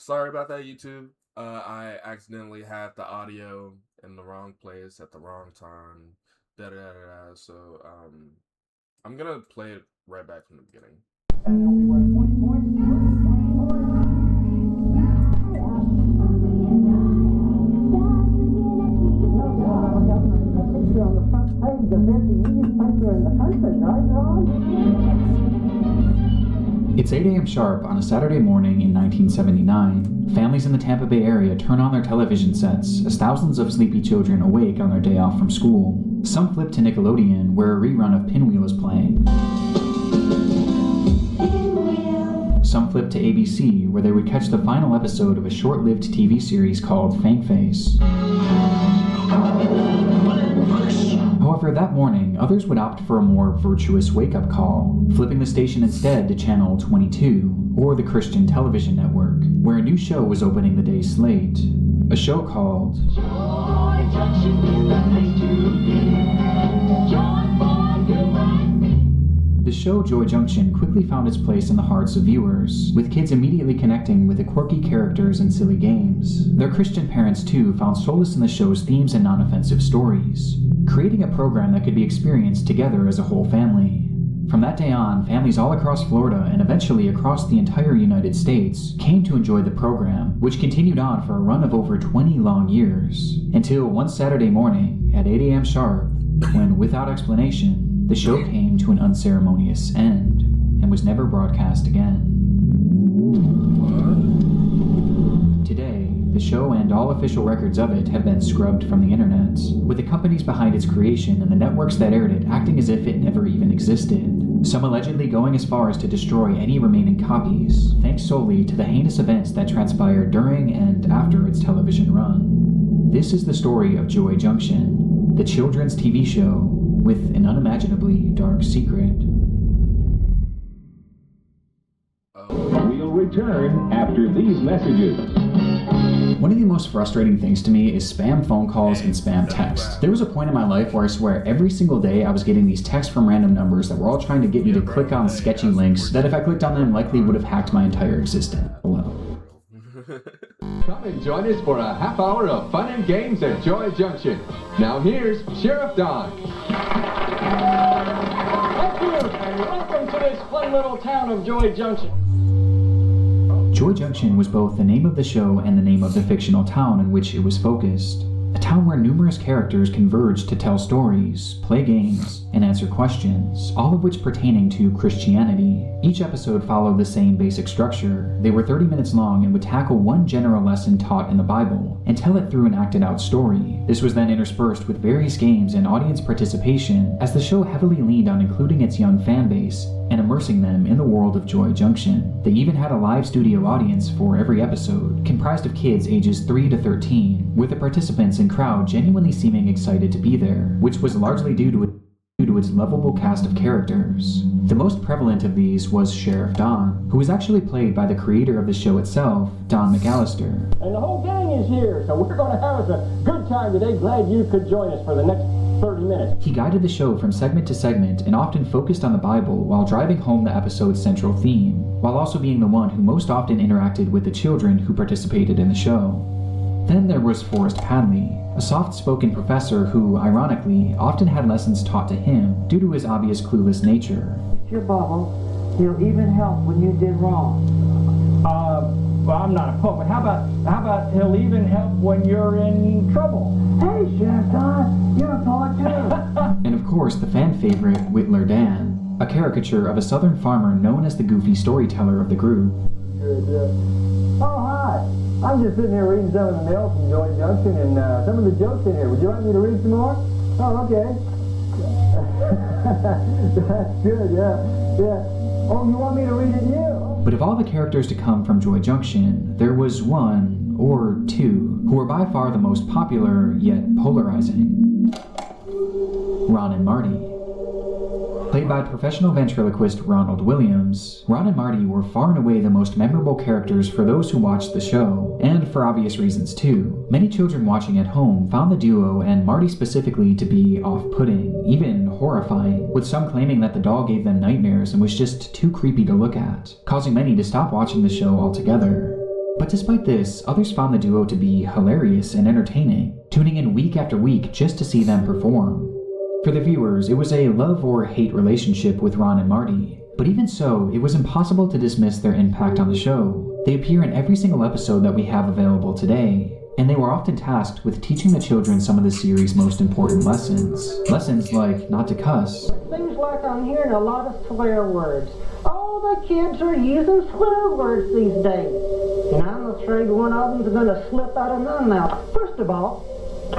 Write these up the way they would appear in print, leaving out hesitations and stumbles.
Sorry about that, YouTube. I accidentally had the audio in the wrong place at the wrong time. Da da da da. So I'm gonna play it right back from the beginning. It's 8 a.m. sharp on a Saturday morning in 1979. Families in the Tampa Bay area turn on their television sets as thousands of sleepy children awake on their day off from school. Some flip to Nickelodeon, where a rerun of Pinwheel is playing. Some flip to ABC, where they would catch the final episode of a short-lived TV series called Fangface. However, that morning, others would opt for a more virtuous wake-up call, flipping the station instead to Channel 22, or the Christian Television Network, where a new show was opening the day's slate. A show called Joy Junction is the place to be. Joy for you and me. The show Joy Junction quickly found its place in the hearts of viewers, with kids immediately connecting with the quirky characters and silly games. Their Christian parents, too, found solace in the show's themes and non-offensive stories, creating a program that could be experienced together as a whole family. From that day on, families all across Florida and eventually across the entire United States came to enjoy the program, which continued on for a run of over 20 long years, until one Saturday morning at 8 a.m. sharp, when, without explanation, the show came to an unceremonious end and was never broadcast again. Today, the show and all official records of it have been scrubbed from the internet, with the companies behind its creation and the networks that aired it acting as if it never even existed, some allegedly going as far as to destroy any remaining copies, thanks solely to the heinous events that transpired during and after its television run. This is the story of Joy Junction, the children's TV show with an unimaginably dark secret. We'll return after these messages. One of the most frustrating things to me is spam phone calls and spam texts. There was a point in my life where I swear every single day I was getting these texts from random numbers that were all trying to get me to click on sketchy links that if I clicked on them likely would have hacked my entire existence. Hello. Come and join us for a half hour of fun and games at Joy Junction. Now here's Sheriff Don. Thank you, and welcome to this fun little town of Joy Junction. Joy Junction was both the name of the show and the name of the fictional town in which it was focused. A town where numerous characters converged to tell stories, play games, and answer questions, all of which pertaining to Christianity. Each episode followed the same basic structure. They were 30 minutes long and would tackle one general lesson taught in the Bible and tell it through an acted-out story. This was then interspersed with various games and audience participation, as the show heavily leaned on including its young fan base and immersing them in the world of Joy Junction. They even had a live studio audience for every episode, comprised of kids ages 3 to 13, with the participants and crowd genuinely seeming excited to be there, which was largely due to its lovable cast of characters. The most prevalent of these was Sheriff Don, who was actually played by the creator of the show itself, Don McAllister. And the whole gang is here, so we're going to have us a good time today. Glad you could join us for the next 30 minutes. He guided the show from segment to segment and often focused on the Bible while driving home the episode's central theme, while also being the one who most often interacted with the children who participated in the show. Then there was Forrest Padley, a soft-spoken professor who, ironically, often had lessons taught to him due to his obvious clueless nature. It's your Bible. He'll even help when you did wrong. Well, I'm not a poet. How about he'll even help when you're in trouble? Hey, Sheriff Don, you're a poet too. And of course, the fan favorite, Whittler Dan, a caricature of a southern farmer known as the goofy storyteller of the group. Good, yeah. Oh, hi. I'm just sitting here reading some of the mail from Joy Junction and some of the jokes in here. Would you like me to read some more? Oh, okay. That's good, yeah. Oh, you want me to read it to you? But of all the characters to come from Joy Junction, there was one, or two, who were by far the most popular, yet polarizing. Ron and Marty. Played by professional ventriloquist Ronald Williams, Ron and Marty were far and away the most memorable characters for those who watched the show, and for obvious reasons too. Many children watching at home found the duo, and Marty specifically, to be off-putting, even horrifying, with some claiming that the doll gave them nightmares and was just too creepy to look at, causing many to stop watching the show altogether. But despite this, others found the duo to be hilarious and entertaining, tuning in week after week just to see them perform. For the viewers, it was a love or hate relationship with Ron and Marty, but even so, it was impossible to dismiss their impact on the show. They appear in every single episode that we have available today, and they were often tasked with teaching the children some of the series' most important lessons. Lessons like not to cuss. It seems like I'm hearing a lot of swear words. All the kids are using swear words these days. And I'm afraid one of them's going to slip out of my mouth. First of all,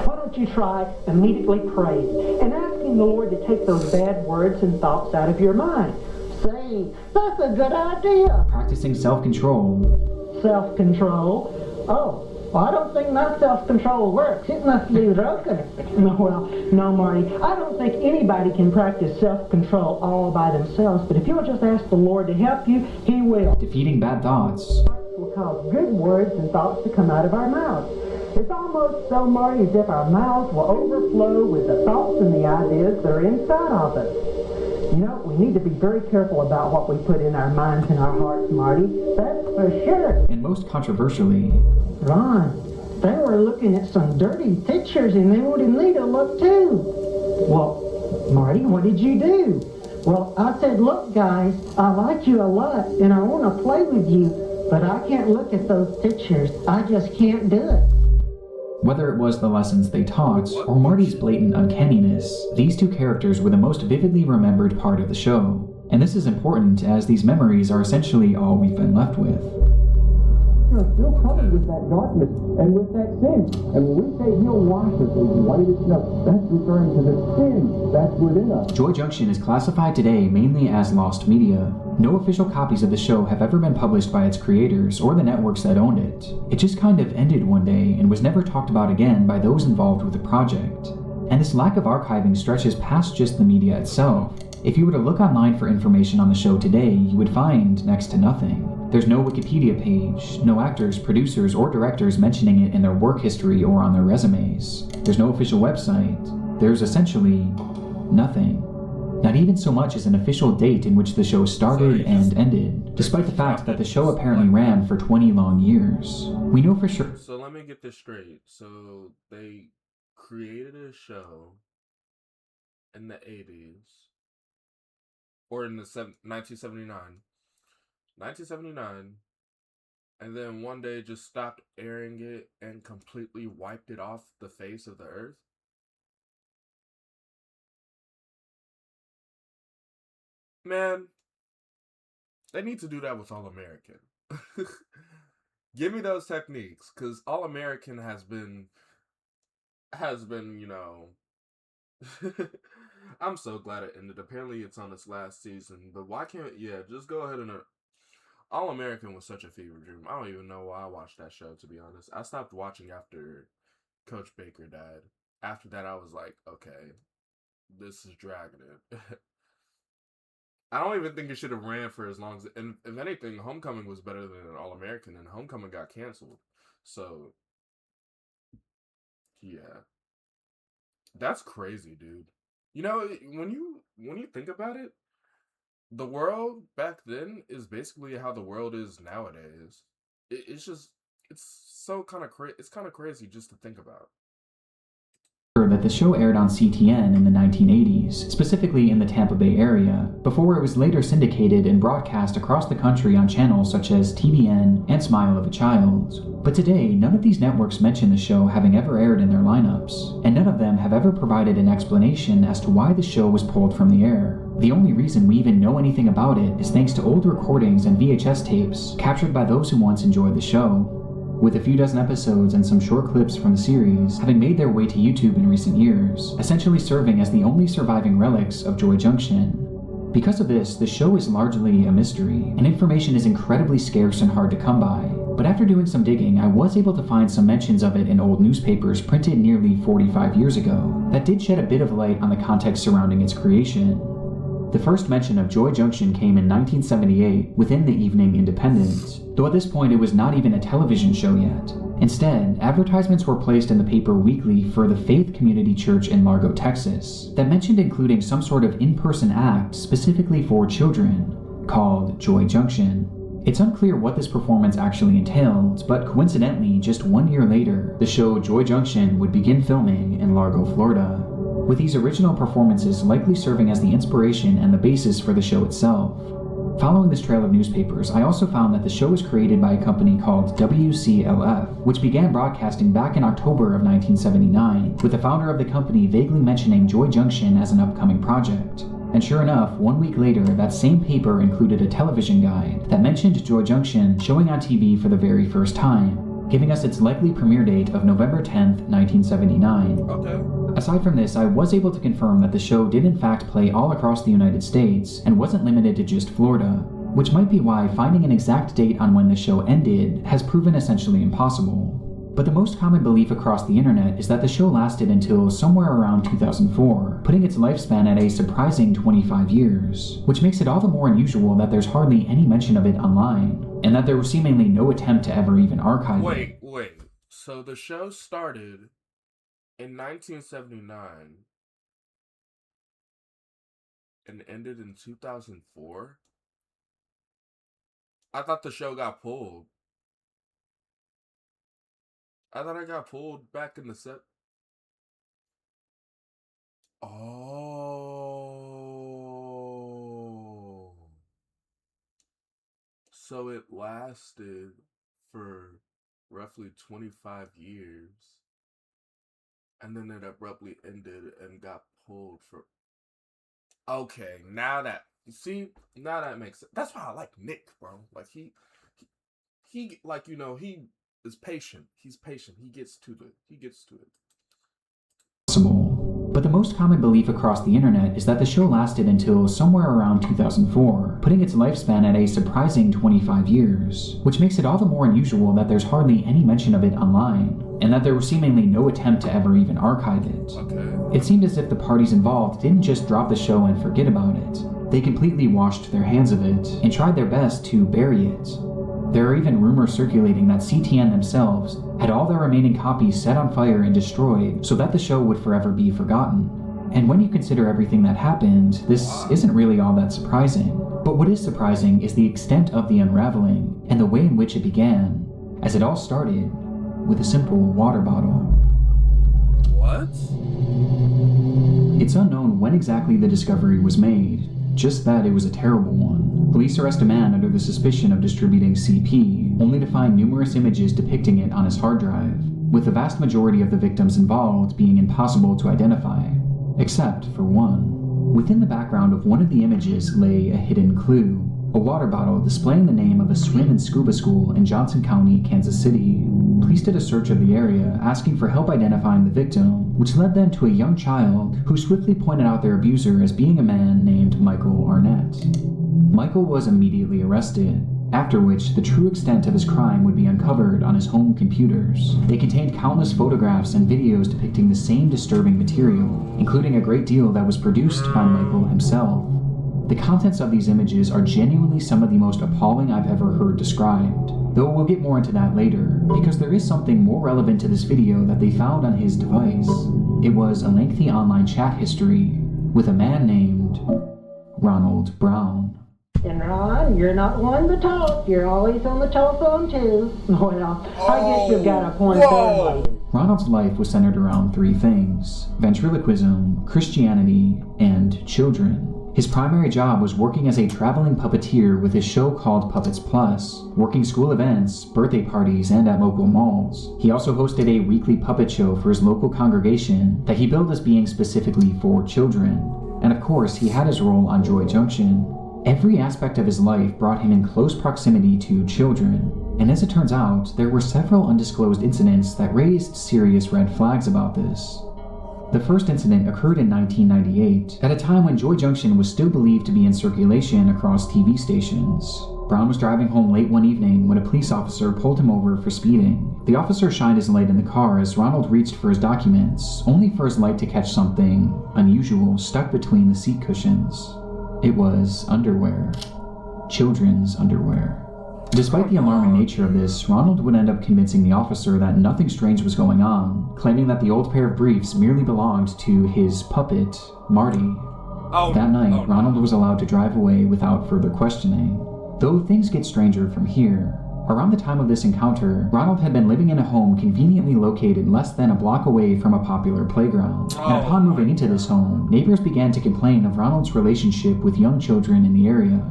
why don't you try immediately praying and asking the Lord to take those bad words and thoughts out of your mind. Saying, that's a good idea. Practicing self-control. Self-control? Oh. Well, I don't think my self-control works. It must be broken. No, Marty. I don't think anybody can practice self-control all by themselves, but if you'll just ask the Lord to help you, He will. Defeating bad thoughts. Will cause good words and thoughts to come out of our mouths. It's almost so, Marty, as if our mouths will overflow with the thoughts and the ideas that are inside of us. You know, we need to be very careful about what we put in our minds and our hearts, Marty. That's for sure. And most controversially, Ron, they were looking at some dirty pictures and they wanted me to look too. Well, Marty, what did you do? Well, I said, look, guys, I like you a lot and I want to play with you, but I can't look at those pictures. I just can't do it. Whether it was the lessons they taught or Marty's blatant uncanniness, these two characters were the most vividly remembered part of the show. And this is important as these memories are essentially all we've been left with. We're still covered with that darkness and with that sin. And when we say He'll wash us as white as snow, that's referring to the sin that's within us. Joy Junction is classified today mainly as lost media. No official copies of the show have ever been published by its creators or the networks that owned it. It just kind of ended one day and was never talked about again by those involved with the project. And this lack of archiving stretches past just the media itself. If you were to look online for information on the show today, you would find next to nothing. There's no Wikipedia page, no actors, producers, or directors mentioning it in their work history or on their resumes. There's no official website. There's essentially nothing. Not even so much as an official date in which the show started and ended, despite the fact that the show apparently ran for 20 long years. We know for sure. So let me get this straight. So they created a show in the 80s, or in the 1979. 1979, and then one day just stopped airing it and completely wiped it off the face of the earth. Man, they need to do that with All American. Give me those techniques, because All American has been, you know, I'm so glad it ended. Apparently it's on its last season, but why can't, just go ahead and, All American was such a fever dream. I don't even know why I watched that show, to be honest. I stopped watching after Coach Baker died. After that, I was like, okay, this is dragging it. I don't even think it should have ran for as long as... And if anything, Homecoming was better than All American, and Homecoming got canceled. So, yeah. That's crazy, dude. You know, when you think about it, the world back then is basically how the world is nowadays. It's so kind of it's kind of crazy just to think about. That the show aired on CTN in the 1980s, specifically in the Tampa Bay area, before it was later syndicated and broadcast across the country on channels such as TVN and Smile of a Child. But today, none of these networks mention the show having ever aired in their lineups, and none of them have ever provided an explanation as to why the show was pulled from the air. The only reason we even know anything about it is thanks to old recordings and VHS tapes captured by those who once enjoyed the show. With a few dozen episodes and some short clips from the series having made their way to YouTube in recent years, essentially serving as the only surviving relics of Joy Junction. Because of this, the show is largely a mystery, and information is incredibly scarce and hard to come by. But after doing some digging, I was able to find some mentions of it in old newspapers printed nearly 45 years ago that did shed a bit of light on the context surrounding its creation. The first mention of Joy Junction came in 1978 within the Evening Independent, though at this point it was not even a television show yet. Instead, advertisements were placed in the paper weekly for the Faith Community Church in Largo, Texas, that mentioned including some sort of in-person act specifically for children, called Joy Junction. It's unclear what this performance actually entailed, but coincidentally, just 1 year later, the show Joy Junction would begin filming in Largo, Florida, with these original performances likely serving as the inspiration and the basis for the show itself. Following this trail of newspapers, I also found that the show was created by a company called WXL3N, which began broadcasting back in October of 1979, with the founder of the company vaguely mentioning Joy Junction as an upcoming project. And sure enough, 1 week later, that same paper included a television guide that mentioned Joy Junction showing on TV for the very first time, giving us its likely premiere date of November 10th, 1979. Okay. Aside from this, I was able to confirm that the show did in fact play all across the United States and wasn't limited to just Florida, which might be why finding an exact date on when the show ended has proven essentially impossible. But the most common belief across the internet is that the show lasted until somewhere around 2004, putting its lifespan at a surprising 25 years, which makes it all the more unusual that there's hardly any mention of it online, and that there was seemingly no attempt to ever even archive it. Wait. So the show started in 1979 and ended in 2004? I thought the show got pulled. I thought I got pulled back in the set. Oh. So it lasted for roughly 25 years. And then it abruptly ended and got pulled for... Okay, now that makes sense. That's why I like Nick, bro. Like, he like, you know, he is patient. He's patient. He gets to it. But the most common belief across the internet is that the show lasted until somewhere around 2004, putting its lifespan at a surprising 25 years, which makes it all the more unusual that there's hardly any mention of it online, and that there was seemingly no attempt to ever even archive it. Okay. It seemed as if the parties involved didn't just drop the show and forget about it. They completely washed their hands of it and tried their best to bury it. There are even rumors circulating that CTN themselves had all their remaining copies set on fire and destroyed so that the show would forever be forgotten. And when you consider everything that happened, this isn't really all that surprising. But what is surprising is the extent of the unraveling and the way in which it began, as it all started with a simple water bottle. What? It's unknown when exactly the discovery was made, just that it was a terrible one. Police arrest a man under the suspicion of distributing CP, only to find numerous images depicting it on his hard drive, with the vast majority of the victims involved being impossible to identify, except for one. Within the background of one of the images lay a hidden clue, a water bottle displaying the name of a swim and scuba school in Johnson County, Kansas City. Police did a search of the area, asking for help identifying the victim, which led them to a young child who swiftly pointed out their abuser as being a man named Michael Arnett. Michael was immediately arrested, after which the true extent of his crime would be uncovered on his home computers. They contained countless photographs and videos depicting the same disturbing material, including a great deal that was produced by Michael himself. The contents of these images are genuinely some of the most appalling I've ever heard described, though we'll get more into that later, because there is something more relevant to this video that they found on his device. It was a lengthy online chat history with a man named Ronald Brown. And Ron, you're not one to talk. You're always on the telephone too. Well, I guess you've got a point there, lady. Ronald's life was centered around three things: ventriloquism, Christianity, and children. His primary job was working as a traveling puppeteer with his show called Puppets Plus, working school events, birthday parties, and at local malls. He also hosted a weekly puppet show for his local congregation that he billed as being specifically for children. And of course, he had his role on Joy Junction. Every aspect of his life brought him in close proximity to children, and as it turns out, there were several undisclosed incidents that raised serious red flags about this. The first incident occurred in 1998, at a time when Joy Junction was still believed to be in circulation across TV stations. Brown was driving home late one evening when a police officer pulled him over for speeding. The officer shined his light in the car as Ronald reached for his documents, only for his light to catch something unusual stuck between the seat cushions. It was underwear. Children's underwear. Despite the alarming nature of this, Ronald would end up convincing the officer that nothing strange was going on, claiming that the old pair of briefs merely belonged to his puppet, Marty. That night, Ronald was allowed to drive away without further questioning. Though things get stranger from here. Around the time of this encounter, Ronald had been living in a home conveniently located less than a block away from a popular playground. And upon moving into this home, neighbors began to complain of Ronald's relationship with young children in the area.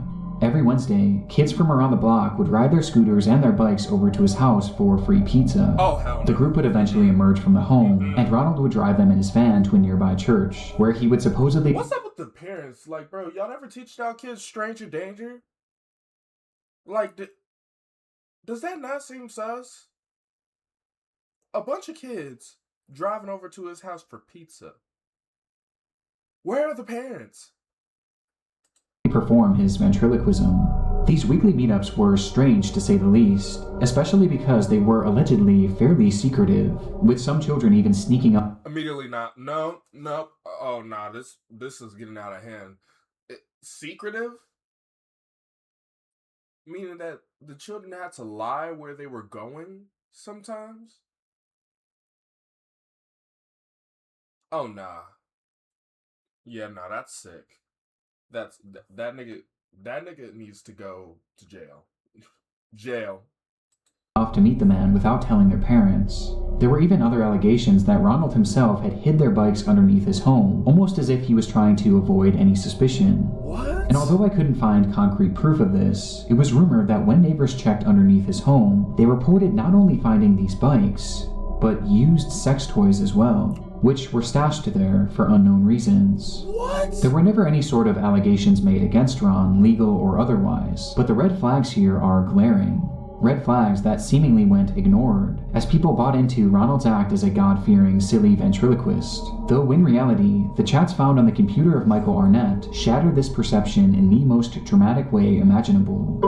Every Wednesday, kids from around the block would ride their scooters and their bikes over to his house for free pizza. Oh, hell no. The group would eventually emerge from the home, and Ronald would drive them in his van to a nearby church, where he would supposedly... What's up with the parents? Like, bro, y'all never teach y'all kids stranger danger? Like, does that not seem sus? A bunch of kids driving over to his house for pizza. Where are the parents? Perform his ventriloquism. These weekly meetups were strange to say the least, especially because they were allegedly fairly secretive, with some children even sneaking up. Immediately not. No. Oh, nah, this is getting out of hand. Secretive? Meaning that the children had to lie where they were going sometimes? Oh, nah. Yeah, nah, that's sick. That nigga needs to go to jail. Jail. Off to meet the man without telling their parents. There were even other allegations that Ronald himself had hid their bikes underneath his home, almost as if he was trying to avoid any suspicion. What? And although I couldn't find concrete proof of this, it was rumored that when neighbors checked underneath his home, they reported not only finding these bikes, but used sex toys as well, which were stashed there for unknown reasons. What? There were never any sort of allegations made against Ron, legal or otherwise, but the red flags here are glaring. Red flags that seemingly went ignored, as people bought into Ronald's act as a God-fearing, silly ventriloquist. Though in reality, the chats found on the computer of Michael Arnett shattered this perception in the most dramatic way imaginable.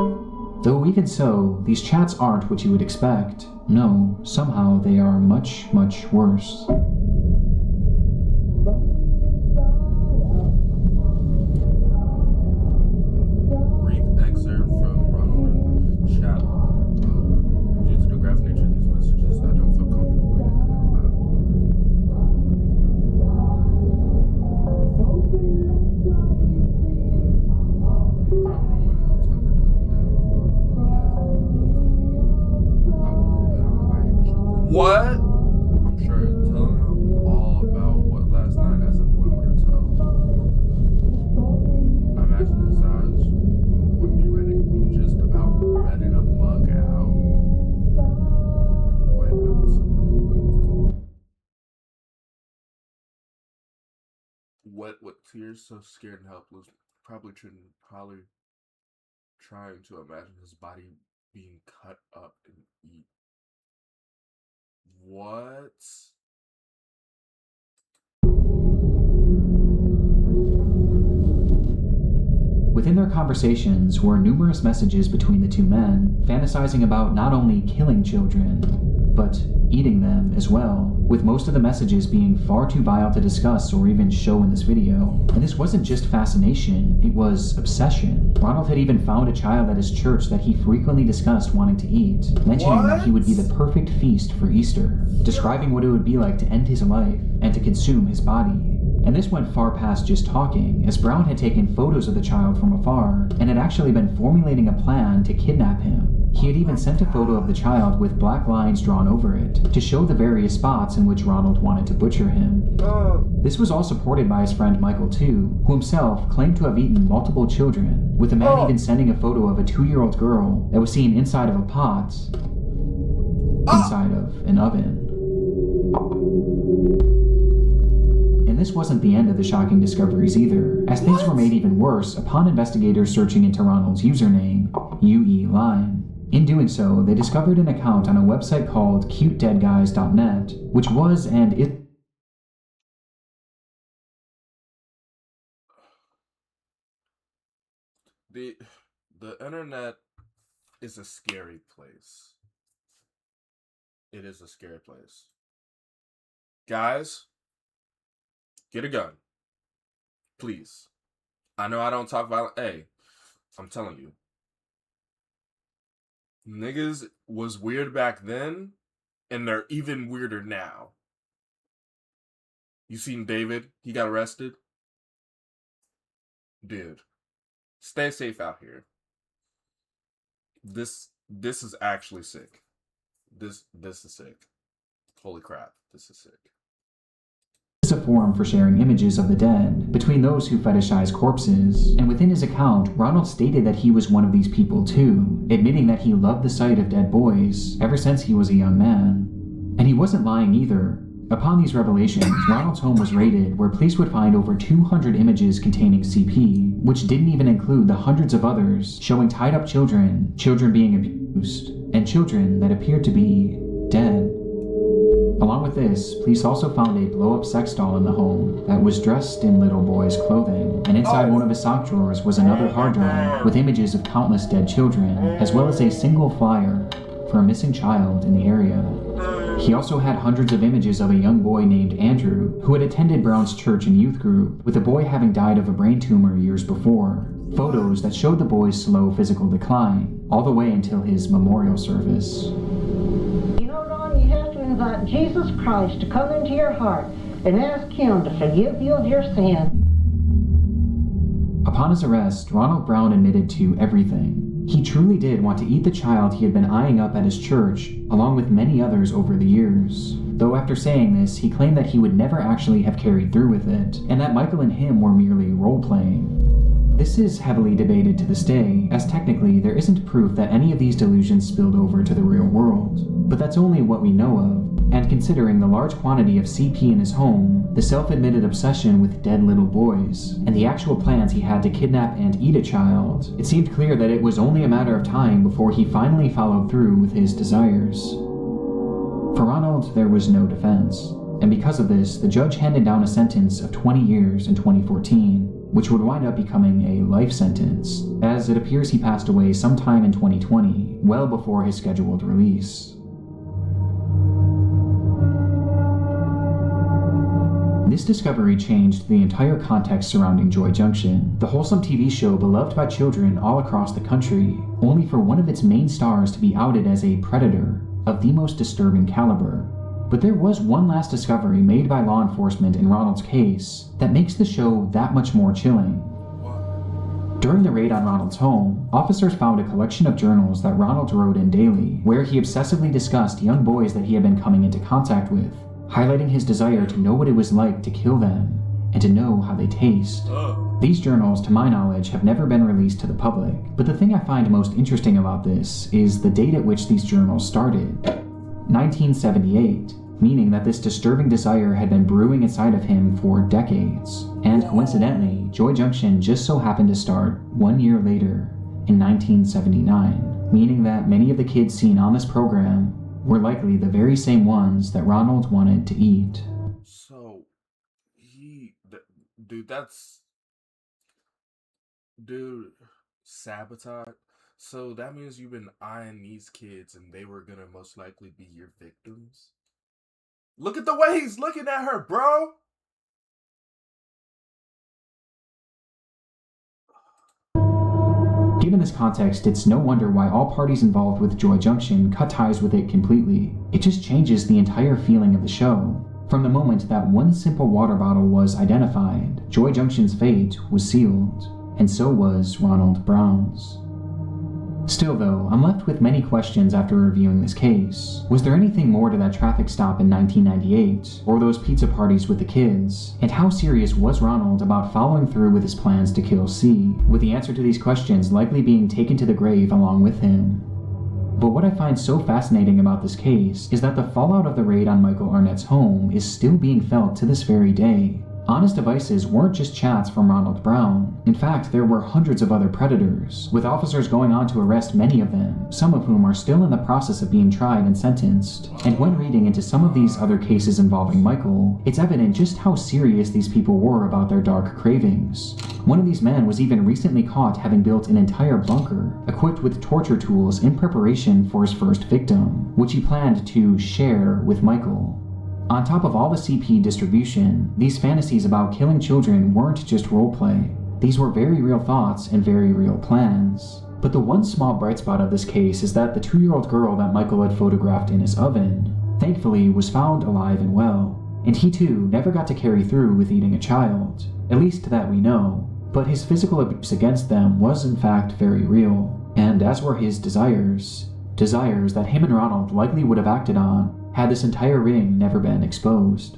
Though even so, these chats aren't what you would expect. No, somehow they are much, much worse. Brief excerpt from Ronald and chat. Due to the graphic nature of these messages, I don't feel comfortable reading them out loud. What? I'm sure telling him all about what last night as a boy wouldn't tell. I imagine his eyes would be ready, just about ready to bug out. Wait, what? With tears so scared and helpless, probably trying to imagine his body being cut up and eaten. What? Within their conversations were numerous messages between the two men, fantasizing about not only killing children, but eating them as well, with most of the messages being far too vile to discuss or even show in this video. And this wasn't just fascination, it was obsession. Ronald had even found a child at his church that he frequently discussed wanting to eat, mentioning that he would be the perfect feast for Easter, describing what it would be like to end his life and to consume his body. And this went far past just talking, as Brown had taken photos of the child from afar and had actually been formulating a plan to kidnap him. He had even sent a photo of the child with black lines drawn over it to show the various spots in which Ronald wanted to butcher him. This was all supported by his friend Michael too, who himself claimed to have eaten multiple children, with the man even sending a photo of a 2-year-old girl that was seen inside of a pot, inside of an oven. And this wasn't the end of the shocking discoveries either, as things were made even worse upon investigators searching into Ronald's username, UE-Line. In doing so, they discovered an account on a website called cutedeadguys.net, which was and is... The internet is a scary place. It is a scary place. Guys, get a gun. Please. I know I don't talk violent. Hey, I'm telling you. Niggas was weird back then, and they're even weirder now. You seen David? He got arrested. Dude, stay safe out here. This is actually sick. This is sick. Holy crap, this is sick. Is a forum for sharing images of the dead between those who fetishize corpses, and within his account, Ronald stated that he was one of these people too, admitting that he loved the sight of dead boys ever since he was a young man. And he wasn't lying either. Upon these revelations, Ronald's home was raided, where police would find over 200 images containing CP, which didn't even include the hundreds of others showing tied up children, children being abused, and children that appeared to be dead. Along with this, police also found a blow-up sex doll in the home that was dressed in little boy's clothing, and inside one of his sock drawers was another hard drive with images of countless dead children, as well as a single flyer for a missing child in the area. He also had hundreds of images of a young boy named Andrew, who had attended Brown's church and youth group, with the boy having died of a brain tumor years before. Photos that showed the boy's slow physical decline, all the way until his memorial service. You know, Ron, you have to invite Jesus Christ to come into your heart and ask Him to forgive you of your sin. Upon his arrest, Ronald Brown admitted to everything. He truly did want to eat the child he had been eyeing up at his church, along with many others over the years. Though after saying this, he claimed that he would never actually have carried through with it, and that Michael and him were merely role-playing. This is heavily debated to this day, as technically there isn't proof that any of these delusions spilled over to the real world. But that's only what we know of, and considering the large quantity of CP in his home, the self-admitted obsession with dead little boys, and the actual plans he had to kidnap and eat a child, it seemed clear that it was only a matter of time before he finally followed through with his desires. For Ronald, there was no defense, and because of this, the judge handed down a sentence of 20 years in 2014, which would wind up becoming a life sentence, as it appears he passed away sometime in 2020, well before his scheduled release. This discovery changed the entire context surrounding Joy Junction, the wholesome TV show beloved by children all across the country, only for one of its main stars to be outed as a predator of the most disturbing caliber. But there was one last discovery made by law enforcement in Ronald's case that makes the show that much more chilling. During the raid on Ronald's home, officers found a collection of journals that Ronald wrote in daily, where he obsessively discussed young boys that he had been coming into contact with, highlighting his desire to know what it was like to kill them, and to know how they taste. These journals, to my knowledge, have never been released to the public, but the thing I find most interesting about this is the date at which these journals started. 1978, meaning that this disturbing desire had been brewing inside of him for decades, and coincidentally, Joy Junction just so happened to start 1 year later, in 1979, meaning that many of the kids seen on this program were likely the very same ones that Ronald wanted to eat. So, sabotage. So that means you've been eyeing these kids and they were gonna most likely be your victims? Look at the way he's looking at her, bro! Given this context, it's no wonder why all parties involved with Joy Junction cut ties with it completely. It just changes the entire feeling of the show. From the moment that one simple water bottle was identified, Joy Junction's fate was sealed, and so was Ronald Brown's. Still though, I'm left with many questions after reviewing this case. Was there anything more to that traffic stop in 1998, or those pizza parties with the kids? And how serious was Ronald about following through with his plans to kill C, with the answer to these questions likely being taken to the grave along with him? But what I find so fascinating about this case is that the fallout of the raid on Michael Arnett's home is still being felt to this very day. On his devices weren't just chats from Ronald Brown. In fact, there were hundreds of other predators, with officers going on to arrest many of them, some of whom are still in the process of being tried and sentenced. And when reading into some of these other cases involving Michael, it's evident just how serious these people were about their dark cravings. One of these men was even recently caught having built an entire bunker, equipped with torture tools in preparation for his first victim, which he planned to share with Michael. On top of all the CP distribution, these fantasies about killing children weren't just roleplay. These were very real thoughts and very real plans. But the one small bright spot of this case is that the 2-year-old girl that Michael had photographed in his oven, thankfully was found alive and well, and he too never got to carry through with eating a child, at least that we know, but his physical abuse against them was in fact very real. And as were his desires that him and Ronald likely would have acted on had this entire ring never been exposed.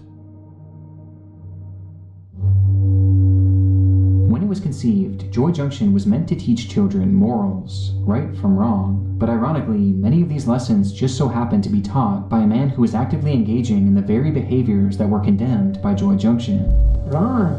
When it was conceived, Joy Junction was meant to teach children morals, right from wrong, but ironically, many of these lessons just so happened to be taught by a man who was actively engaging in the very behaviors that were condemned by Joy Junction. Ron,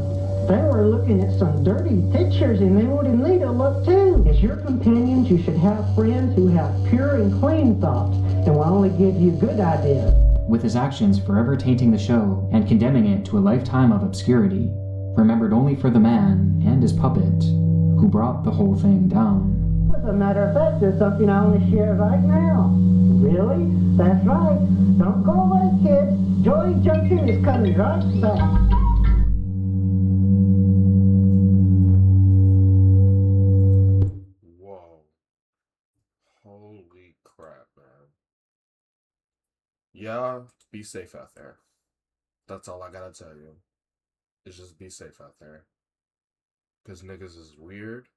they were looking at some dirty pictures and they wanted me to look too. As your companions, you should have friends who have pure and clean thoughts and will only give you good ideas. With his actions forever tainting the show and condemning it to a lifetime of obscurity, remembered only for the man and his puppet who brought the whole thing down. As a matter of fact, there's something I want to share right now. Really? That's right. Don't go away, kids. Joy Junction is coming right back. Whoa. Holy crap, man. Yeah, be safe out there. That's all I gotta tell you. Is just be safe out there. Because niggas is weird.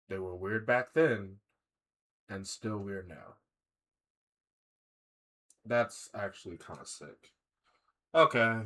They were weird back then, and still weird now. That's actually kind of sick. Okay.